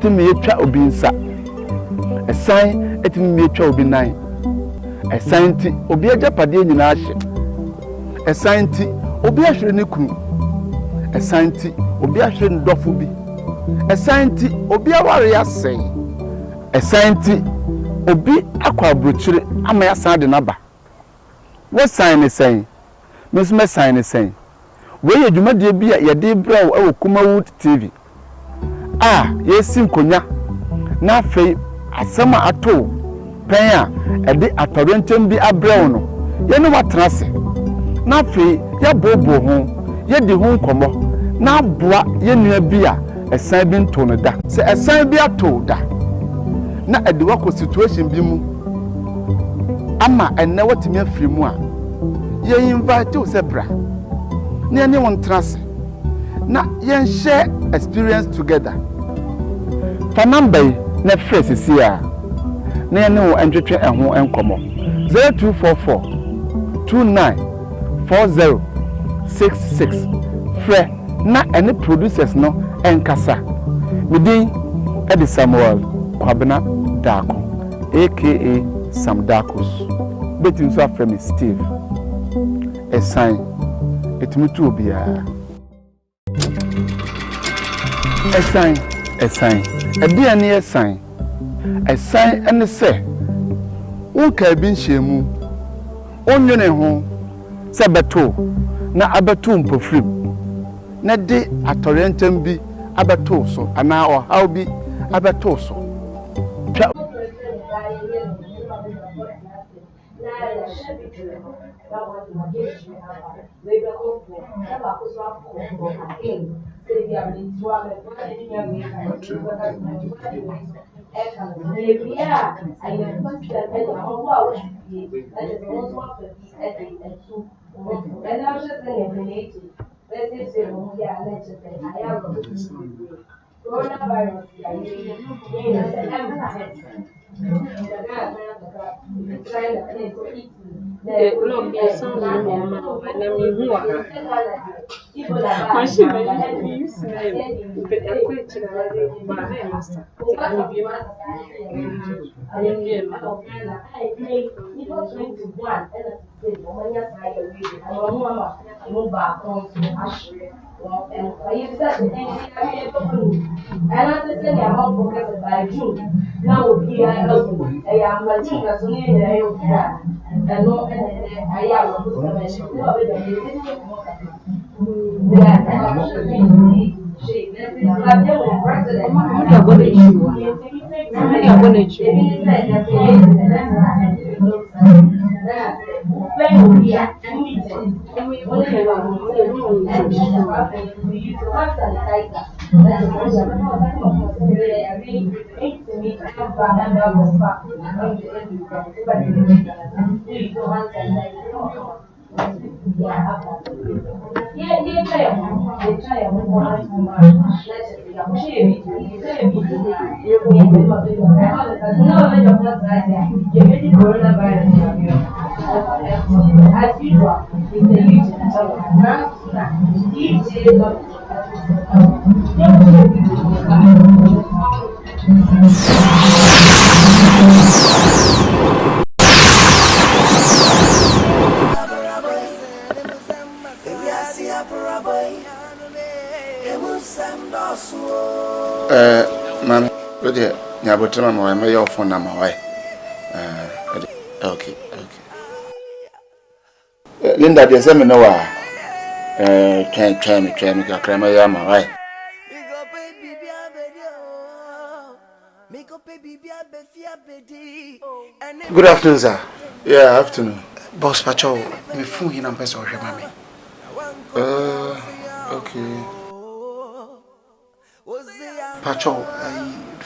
etimi etwa obi nsa esan etimi etwa obi nan esan ti obi agapade nyina ahye esan ti obi ahwere ne kunu esan ti obi ahwere ndofo bi esan ti obi aware yasen esan ti obi akwa abrochire ama yasan de naba we sign ne sen mesme sign ne sen we ye dwumade bi a ye de bra wo Kumawood TV yesi nkonya na afei asema ato pen a ede atorentem bi abrɛw no ye ne watrase na afei ya bobo ho ye di ho nkomo na aboa ye nua bi a esan bi nto no da se esan bi ato da na ede wako situation bi mu ama enne watimi afiri mu a ye invite you sebra na ne won trase na ye share experience together fa number na fresh si a na ye ne wo entwetwe eho enkomo 0244 294066 fre na any producers no enkasa within Eddie Samuel Kwabena Dako aka Sam Dakos betin so afremi Steve esan etumutu obia esan ebia ne esan ene se wonka bi nhyiemu onwene ho se beto na abeto mpofrim na de atorentem bi abeto so ana ohaw bi abeto so Mami, look here. Yeah, but tell me my your phone number. Why? Okay. Linda, there's a no. Try me. Crema yama. Why? Good afternoon, sir. Yeah, afternoon. Boss Pacho, me phone here and person or mami. Okay. Pacho,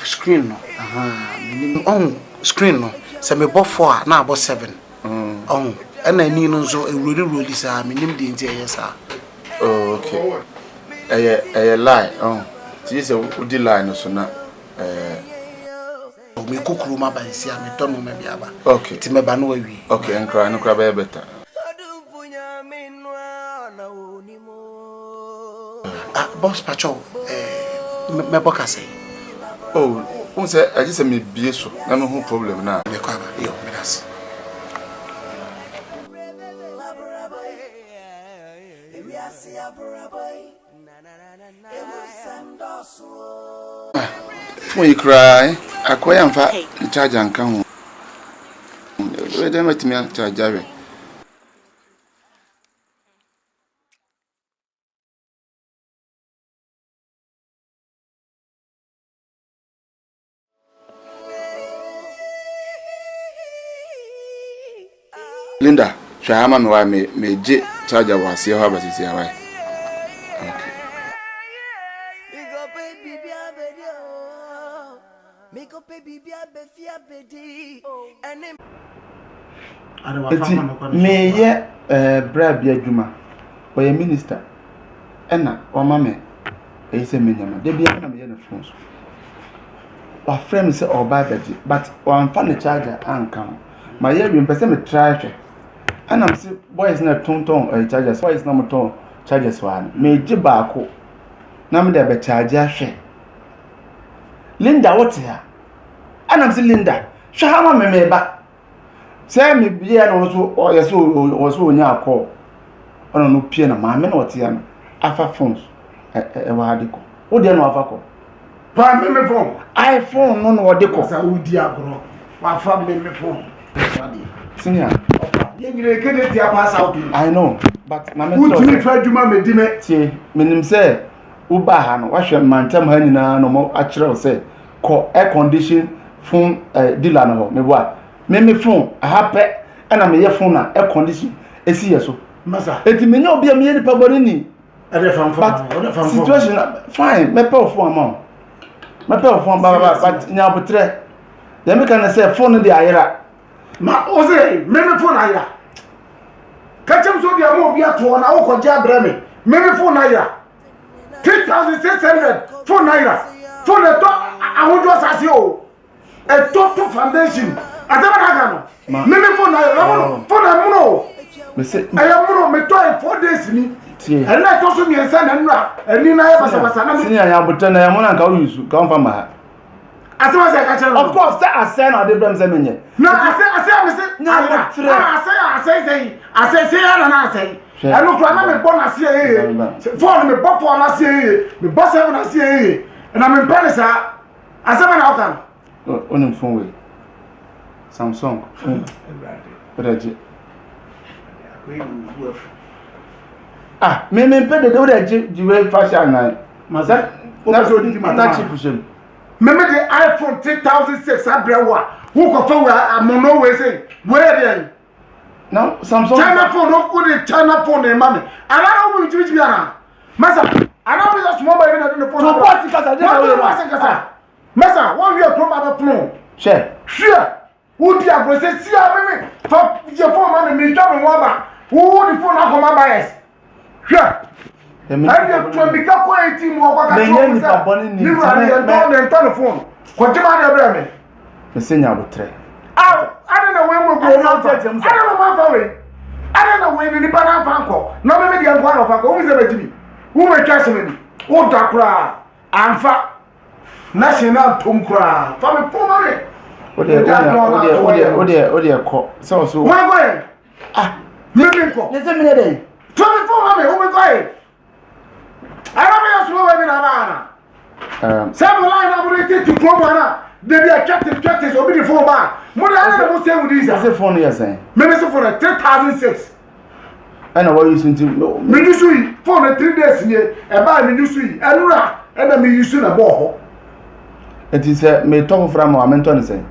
screen no. On screen no. Se me bought 4, now about 7. And I need also a really sir. Me name the entire sir. Oh, okay. A lie. Oh, this is a woody line so now. Me cook room by see me don't know maybe aba. Okay. Ti me ba no wi. Okay, and cry no cry better. Boss Pacho, me boka say. Oh, who said I just me be so. I no who problem now. Me kwa ba yo me das. When you cry, I quite am fat charge and come. Wait a minute, me charge. Linda, shall I why me j charger was here, how about this here? Okay. Me ye brab ya juma or a minister. Enna or mamma, a say minima. They be a phone. Our friend say or buy but one funny charger and come. My year being person try. And I'm say boys not ton or chargers, boys no ton chargers one. May jibako. Nam de be charger share. Linda, what's here? And I'm say Linda, Shahama me back. Say me be an also or yes, also near call. On no piano, my men or tian. Alpha phones. A wadico. What do you know of a call? Prime me phone. iPhone, no, what they call. I would diablo. My family phone. Senior. I know, but my man tried to mamma dimmer. See, Minim say, Ubahan, wash your man, tell her no more actual say, call air condition phone dealer. Me what? Me phone, a happy, and I'm a phone, air condition. A see so. Massa, it may not be a mere paborini. But situation fine, my power for a mom. My power for but now, but then we can say phone in the Ira. Ma oze meme phone aya kachem so dia mo bia to na wo koja breme meme phone aya 3600 phone aya phone to ahojo asase o e to foundation ataba na no meme phone aya phone amuno me say aya muno me to 4 days ni e na to so mi ensa na nura ani na ya basa na me ya botan na ya mo na nka o yusu ka on fa ma of course, that I send or the Brams. No, I say, I look like bonus here. For me, pop on us here, the boss having us here, and I'm in Paris. I said, I'm out. On phone way. Samsung. Ah, me pay the door that you fashion night. Mazat, not cheap. Remember the iPhone 3006 Abrabo who can phone I'm no way say where then no Samsung China phone no good China phone mommy and I don't know which be ana massa I don't know small baby na the phone to pass because I dey massa one year from about phone share who dia go say see me for your phone man me job me one ba who the phone na come buy share and you become quite team work at you are telephone. What do you want? The senior would try. I don't know when we'll go out. I don't know my family. I don't know when the banana fanco. No, maybe I'm one of our who is a baby. Who will trust me? What Dakra? I'm fat. National Tumkra. From a poor money. Oh, dear, so. Why going? Ah, living for. Let's a minute. 24 money. Who will go? I don't know where we are. Some line of related to Cromana. They be attractive churches or be the phone bar. More than I will say with these. That's a phone, yes, eh? Maybe for a 3006. I know what you seem to know. Ministry for 3 days here. And buy ministry and then me use a ball. It is a me talk from our mentor say.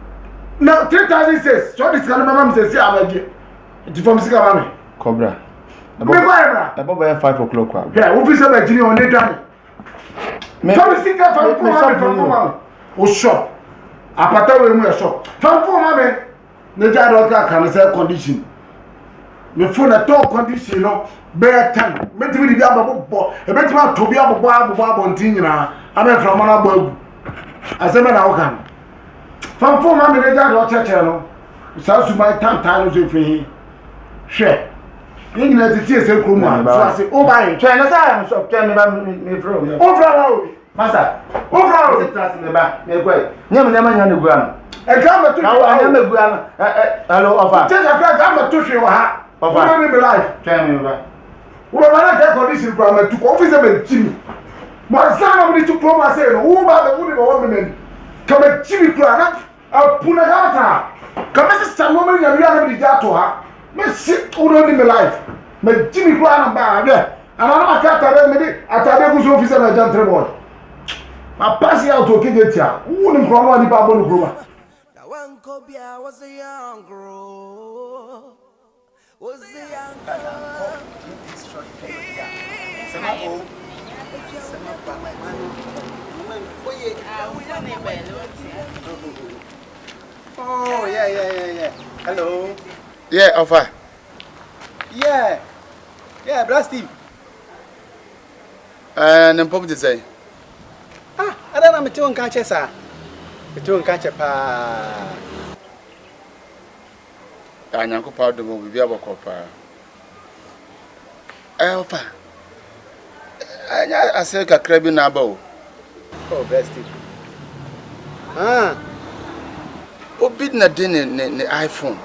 No, 3006. So this kind of mama says, I'm a from Sigamami. Cobra. About 5 o'clock. Yeah, we'll be some engineer on the drum. Maybe from shop. A pattern with a shop. From mammy, the doctor can say condition. The phone at all condition, no, bear time. Maybe the Abrabo, a better man to be able to on Tina. I'm from Monabo. As a man, how can. From mammy, the doctor channel. Sounds to my time with me. Share. England the tears of Kuma. So I say, oh, my China, I'm shop, can me from over. Masa. Who Is it trust me ba? Me go. Nyam nyam nya ne gu an. E ka ma tu. Ka wa nyam gu an. Hello offer. Take a ka ma tu hwe wa ha. Offer. Who be life? Tell me ba. Who ba na take condition kwa ma tu ko officer be chimi. Mo sana mo ni tu promo say no. Who ba be who be wo me men. Ka ma chimi kwa na apuna gata. Ka ma sister mo me nya bi na bi ja to ha. Me sit who don't be life. Me chimi kwa na ba de. Ana na ka ta de me di atade ku so officer na jantre boy. Ma pass out to Kigetia. Who in Cromwell and Babon Groma? Now, one Cobia was a young girl. Was a young girl. Oh, yeah. Hello. Yeah, offer. Yeah, Blast Steve. And pop to say. I don't know, I'm a catcher, sir. A two catcher pa. And Uncle Powder will be able to copper. Offer. I said a crabby nabo. Oh, Blast Steve. Obid na dinner ne iPhone.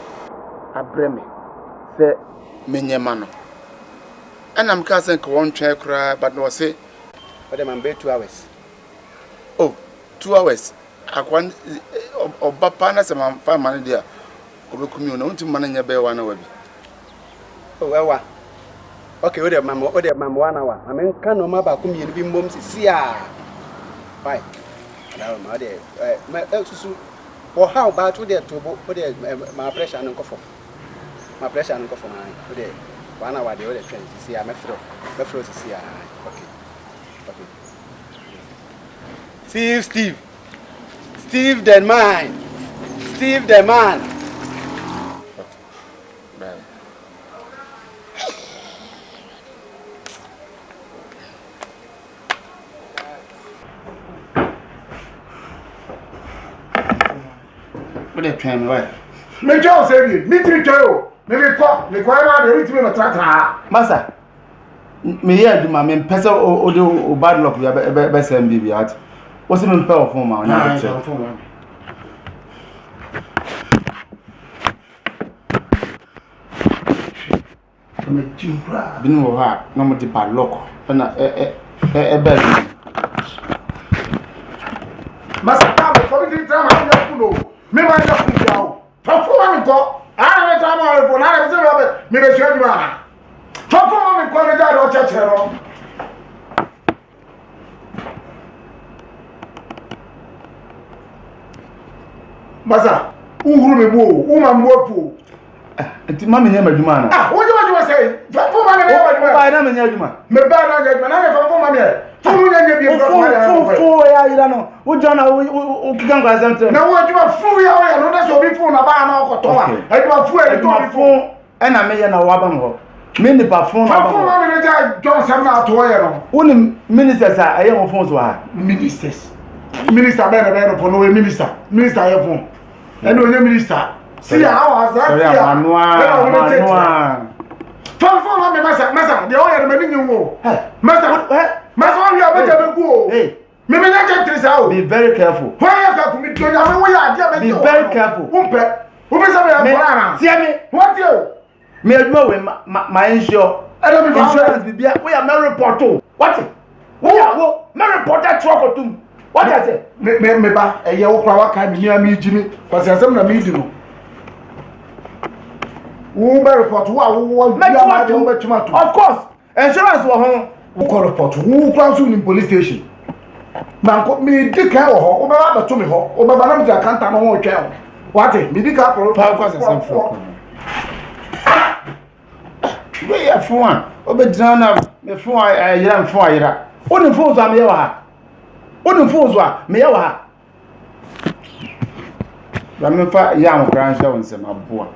A breme. Say, Minyamano. And I'm casting one chair cry, but no say. But I'm bed 2 hours. Oh, 2 hours. I want Bapana some 5 money there. Over community, to manage your bear 1 hour. Oh, well, okay, what a mamma, 1 hour. I mean, can't no maba come in be mums see ya. Bye. Now, my dear, my eldest. Or how about to my pressure and coffee? My pressure and coffee, my 1 hour the other train to see. I'm a fro to see. Okay. Steve the man. Steve the man. What are you trying to Me Joe say me three Joe. Me call me na de ritimi me tratra. Masa. Me here do ma me pese o bad luck be send bibi at. What's me pay of ma na check. Me jimbra. Binu wo ha na mo di bad luck. Na be. Masa ta me ko di drama ya kuno. Me ma ya ku yawo. Tofo wa mi ko. Ah me drama wa ko na me se me be shwe di ma. Tofo wa mi ko le da do chechere no. Masa, uhuru me bo, uma mwopu. Enti ma me nya madwuma na. Ah, wo je say, tofo ma me nya madwuma. Ba na me nya adwuma. Me ba na nya adwuma, na me tofo ma me. Fu nya nya bi e fu ya ira no. Wo jona wo kigan kwa santre. Na wo adwuma fu ya wo ya no da so bi fu na ba na okoto a. Adwuma fu e to bi fu. E na me ye na wa ba ho. Me ni pa phone na ba. Tofo ma me ja John Sam na to ye no. Woni ministers a aye mo phone so ha. Ministers. Minister be no for no minister. Minister ye phone. And only minister. See how has that? Sorry, Manua. Tofo me masa, the oil me ni wo. Masa, we are better go. Hey. Me na check this out. Be very careful. Why you come me to ya we are be very careful. Umpe. Umpe say me na. See me. What you? Me adwo we my insure. Insurance bibia we are me report to. What? We are go me report that truck to. What I say? Me ba eye wo kwa waka me nia me jimi. Cause asem na me di no. Wo be report wo of course. Insurance wo ho. Wo call report. Wo kwa so ni police station. Man ko me di ka wo ho. Wo be ba to me ho. Wo be ba na me akanta no ho twa. What? Me di ka ko pa kwa asem fro. We ya fun. Obe drana me fun ayira fun ayira. Oni fun so am ye wa ha. Oni fun so a me ye wa ha. Ba me fa ya mo kran sha won sem aboa.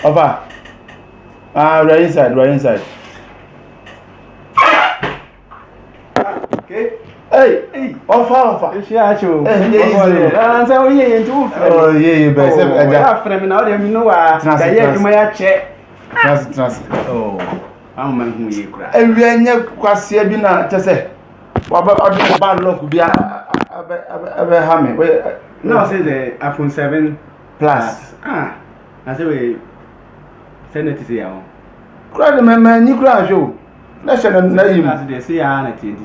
Over. Right inside. Okay. Hey, offer. It's ya cho. Yeah. So ye into. Oh, yeah, but I friend now they know Transit. ya che. Transit. Oh. I'm man who you cry. Every any quasia be not to say. What about bad luck be a hammy? No, say the iPhone 7 plus. I say we send it to see how. Cry the man, you cry show. Let's say They say I say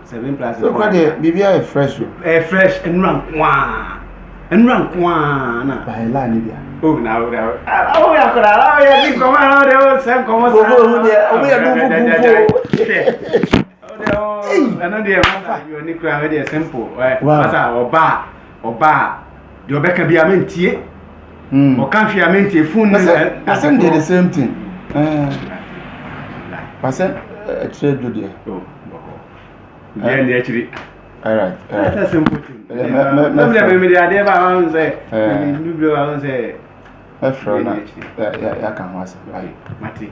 7 plus. So cry be a fresh. A fresh and run one. And run one. By line. Oh, now, oh, yeah, come on, they all same come on. Another you only cry very simple. Masa or bar. You better be a mentie. Or can't you a mentie phone? I send the same thing. I said, trade good there. Oh, yeah, actually. All right. That's a simple thing. Maybe I never say, you blow, say. Yeah, can was Mati.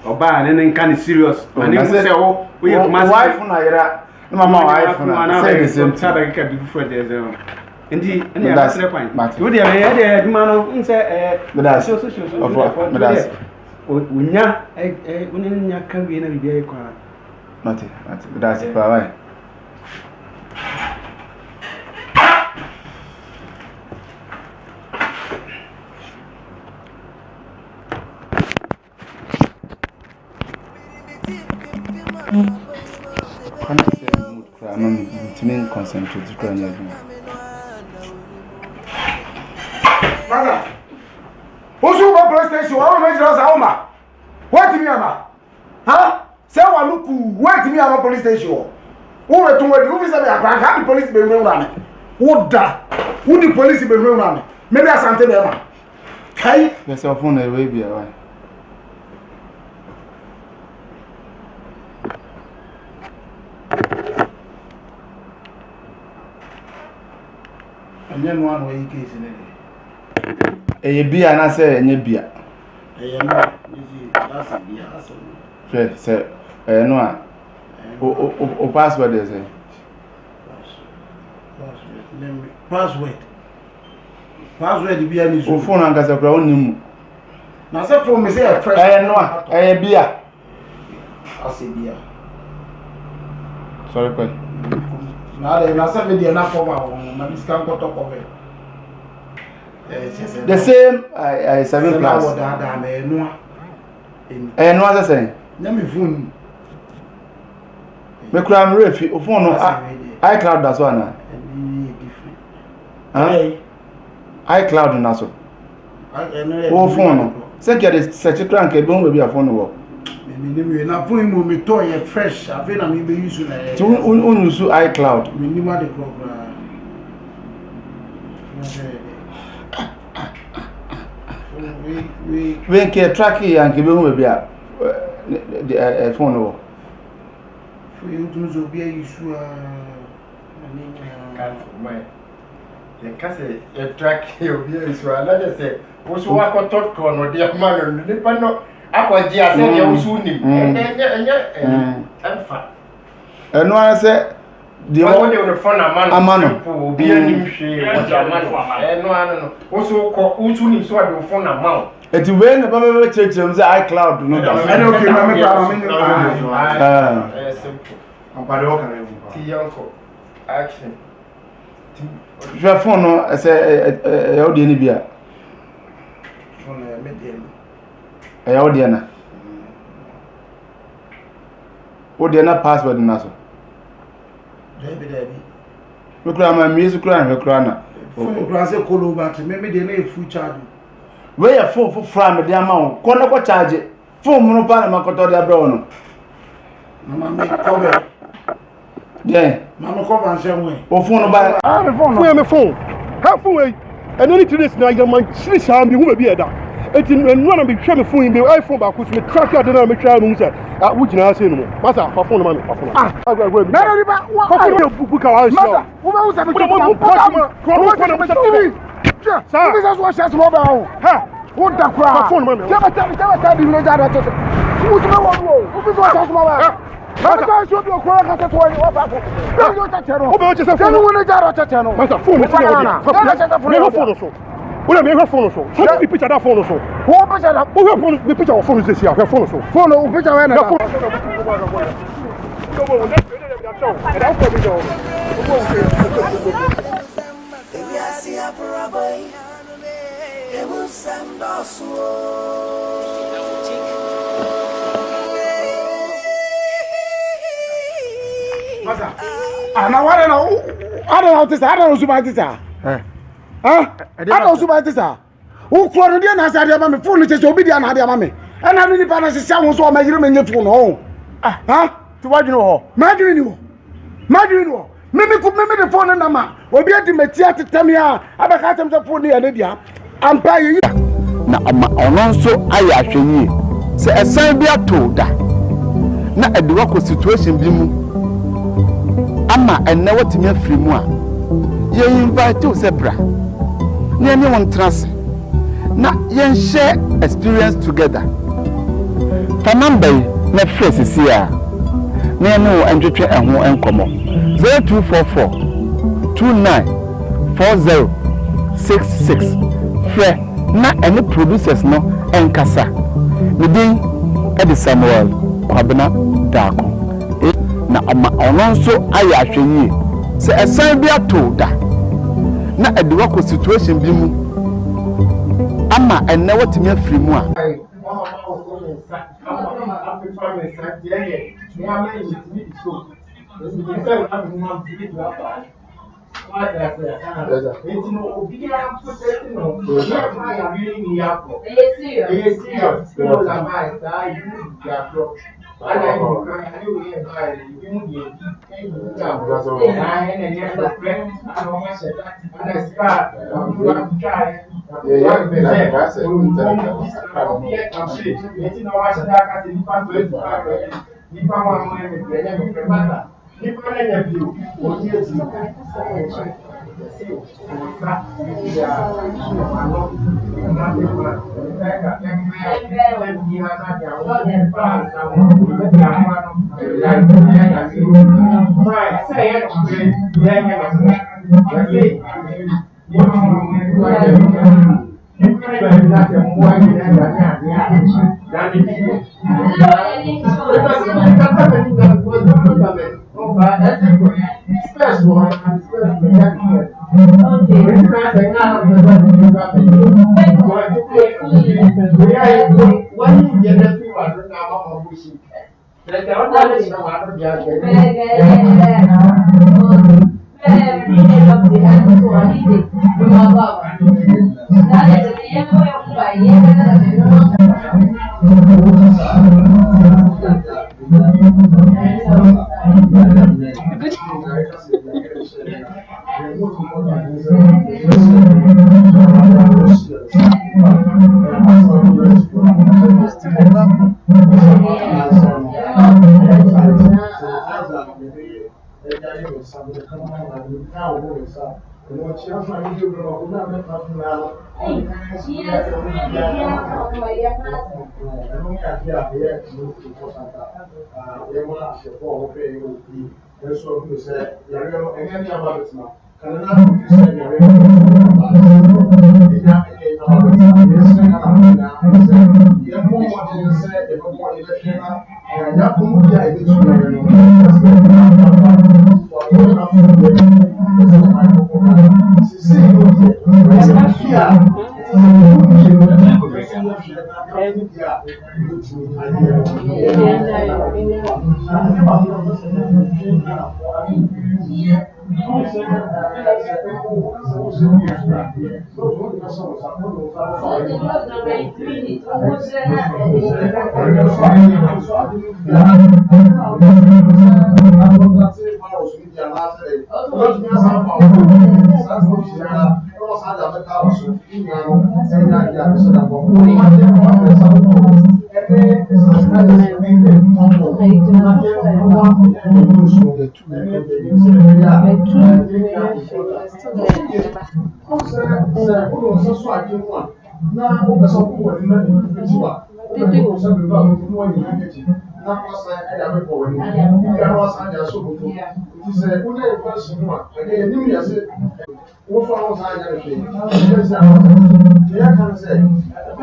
Or bad and then kind of serious. My name say, oh, we have my wife on Ira. Mamma, wife on the same time I can do for this. Indeed, and that's the point. Mati, would you have had man say, but that's so of what? But that's when ya can be in a very quiet. Mati, that's it. Bye. I'm concentrate to cry. Mother, who's your police station? I want to know Alma. What do you mean, huh? Say, I look, wait me at police station. Who were to where you visit me? I had the police be running. What that? Who the police be running? Maybe I sent them. Hey, there's a phone away, be away. and then one way case in it. A beer, and I say, and a beer. That's a beer. Say, no, o password is a password. Password be any phone and as a brown. Now, so for me, say a fresh. A beer. I say beer. Sorry, quite. Now, they must have been enough of our discount top of it. The same, I 7 plus. And what I say? Let me phone. Me cram refi o phone iCloud that's one Hey, iCloud na so o phone say get the search crank e bon be a phone wo me na phone mo me to ye fresh afi na me be use na to un use iCloud me ni ma de program we can track it and give him be a the phone wo you do so be issue the case a track you be issue another say wo so wa ko tot ko no de ma no ni pa no akwaji ase de wo so nim enfa eno an say the one the phone amano obi anim hwe wo amano eno an no wo so ko wo so nim so de phone amano eti we na baba chechem say iCloud no da okay ma me simple ampare o kan ti yanko action je phone no say e o de ni bia phone me de e o de na o de na password na so David we kura ma music kura na kura na phone kura say call over to me de na e full charge we ya phone for from the amount ko na ko charge phone no pa na makoto de abro no mama me cover yeah mama cover and say we o phone ba me phone me phone ha phone we and only to this na your man shiri sha me hu ba bi eda eti no na me hwe me phone be iPhone ba ko so me track ya de na me try mu say wo gina say no mo masa fa phone ma me fa phone agwa na na riba wa fa buka wa show wo ba wo say me ko na TV sa wo say so share small ba ho ha wo da kwa fa phone ma me tell bi no ja do to wo so wo wo bi so share small ba masa so bi ko ka to wa wa fa ko yo ta chero o be o che say phone no no ja do ta chero masa phone me ti na fa phone so wo na me phone so so picture that phone so Who picture that? Who have phone? The picture of phone is this here. Her phone so. Phone, who picture when? Phone. Now what I don't know this. I don't know about this. Huh? I don't know about this. Who quarreled in as I am a phone which is obedient and mammy. And I really pass the sound so my human phone home. Huh? To what you know? Madrid. Maybe could remember the phone number. We'll be at the Metiat tell me I have some phone near Lydia. I'm paying you. Na ono nso aya ahwenye se esan bi atoda na ediwa ko situation bi mu ama enne watimi afiri mu a ye invite o sebra na ene won trance na ye share experience together famamba na face si a na ene o entwetwe eho enkomo 0244 294066 frɛ na any producers no enkasa within Eddie Samuel Kwabena Dako na ono nso aya ahwenye se esan bi atoda na ediwa ko situation bi mu ama enne watimi afiri mu a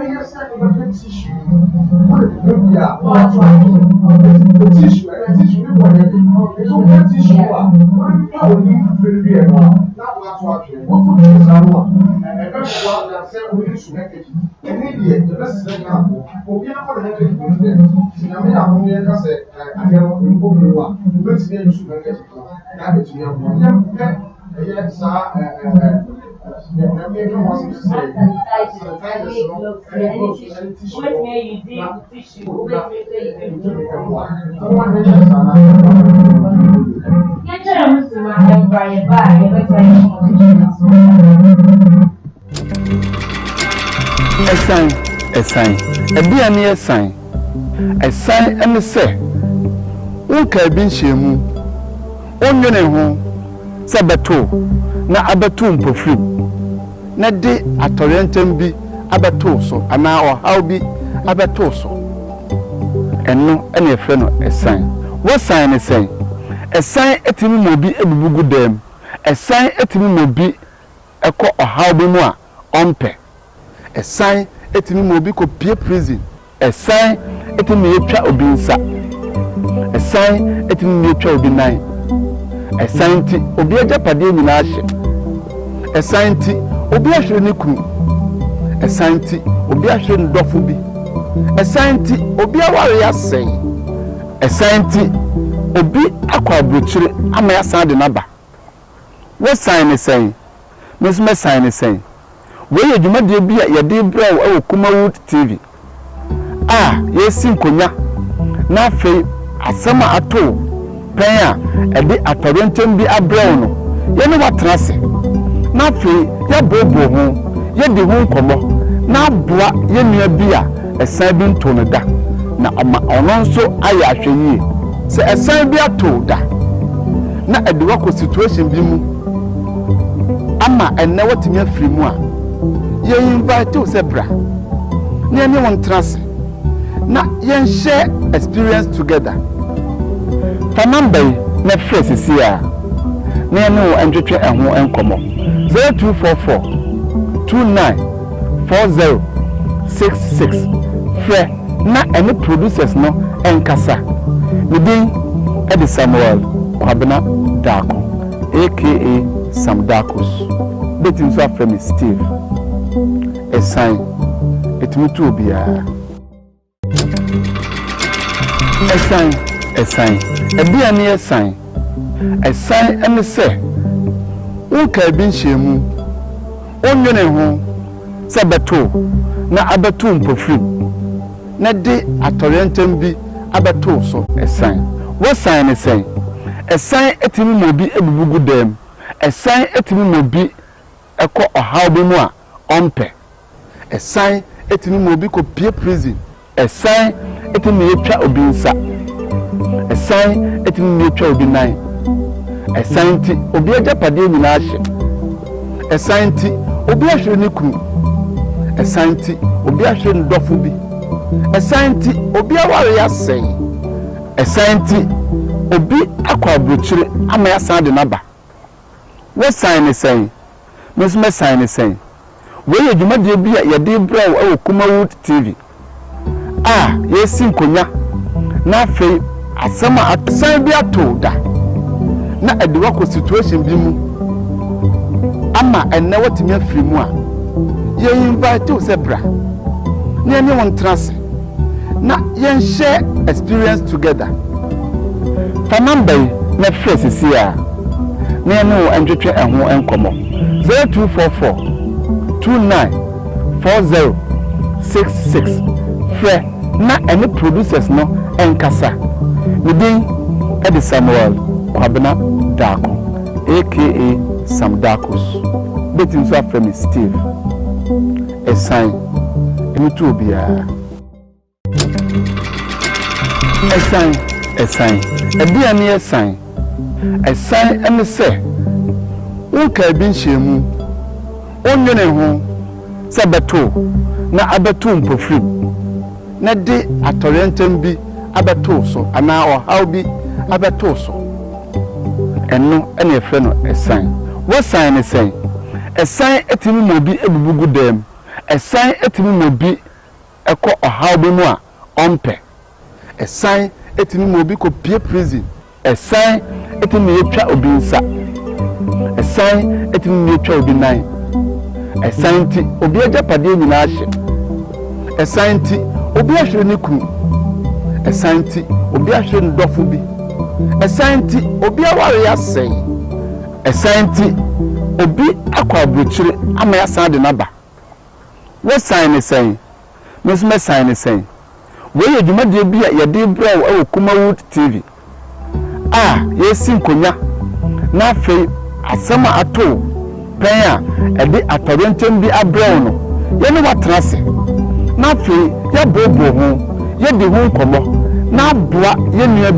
yes, I can get tissue. What if you are? The tissue, and the tissue, it's all tissue. How will you feel here now? Not what's watching. What would you say? And that's what I said we used to make it. Immediate, the best example. For you know, the head was there. I mean, I'm going to say, I never will go to one. The best name should make it. That is your one. Yes, sir. What may you do? Tissue. A sign. A dear near sign. A sign and a say. Who can be shame? Only home. Sabato. Na abatum perfume. Na de atorientam bi abato so ana how bi abato so. Eno ene efre no a sign. What sign is saying? A sign etimi mobi ebubugu dem. A sign etimi mobi eko how bi mu a ompe. A sign etimi mobi ko pie prison. A sign etimi etwa obi nsa. A sign etimi etwa obi nan. A sign ti obi ajapade nyina ahye. A sign ti obi ahwe ne kunu. A sign ti obi ahwe ndofo bi. A sign ti obi aware asɛn. A sign ti obi akwa abrochire ama ya san de naba. What sign is saying? Miss me sign is saying. We ye dwuma de bi a ye de bra wo Kumawood TV. Yes nkonya. Na afei asama ato pen a e de atorentem bi abraw no. Ye ne watrase. Na afei ya bobo ho, ye de ho nkomo. Na aboa ye nua bi a esan bi nto no da. Na ama ono nso aye ahwenye. Se esan bi ato da. Na ediwa ko situation bi mu. Ama enne watimi afiri mu a. Ye invite you zebra. Ne ne won trase. Na yen share experience together. Famambe na face sia. Ne no entwetwe eho enkomo. 0244 294066 Fre na any producers no enkasa. Within Eddie Samuel Kwabena Dako aka Sam Dakos. Betin so afremi Steve. A sign it mutu bia. A sign a bia near sign. A sign and say Unka bin shemu onyone ho sabato na abatum perfume na de atorientam bi abato so a sign. What sign is saying? A sign etimi mobi ebubugu dem. A sign etimi mobi eko how bi mu a ompe. A sign etimi mobi ko pie prison. A sign etimi etwa obi nsa. A sign etimi etwa obi nan. A sign ti obi ajapade nyina ahye. A sign ti obi ahwe ne kunu. A sign ti obi ahwe ndofo bi. A sign ti obi aware asɛn. A sign ti obi akwa abrochire ama ya san de naba. What sign is saying? Miss me sign is saying. We ye dwuma de bi a ye de bra wo Kumawood TV. Yes nkonya. Na afei asama asan bi ato da. Na ediwa ko situation bi mu. Ama enne watimi afiri mu a. Ye invite you zebra. Ne ne won trase. Na yen share experience together. Famambe na face sia. Ne no entwetwe eho enkomo. 0244 294066 Fre na any producers no enkasa. Within Eddie Samuel Kwabena Dako aka Sam Dakos. Betin so afremi Steve. A sign emutu bia. A sign a bia near sign. A sign and say Unka bin shemu onyone ho sabato na abatum perfume na de atorientam bi abato so ana how bi abato so. Eno ene efre no a sign. What sign is saying? A sign etimi mobi ebubugu dem. A sign etimi mobi ɛkɔ ɔhaw bi mu a ɔmpɛ ɛsan etimi mu obi kɔ pie prison ɛsan etimi yɛtwa obi nsa ɛsan etimi yɛtwa obi nan ɛsan ti obi agyapadeɛ nyinaa hye ɛsan ti obi ahwere ne kunu ɛsan ti obi ahwere ne dɔfo bi ɛsan ti obi aware asɛn ɛsan ti obi akɔ aburokyire ama yasan de naba wɔsan ne sɛn mesme sign ne sɛn wɔyɛ dwumadie bi a yɛde brɛ wɔ Kumawood TV yɛsi nkonya na afei asɛm a ato pɛn a ɛde atɔrɛntɛm bi abrɛ no yɛne watena ase na afei yɛbobo ho yɛde ho nkɔmmɔ na aboa yɛnua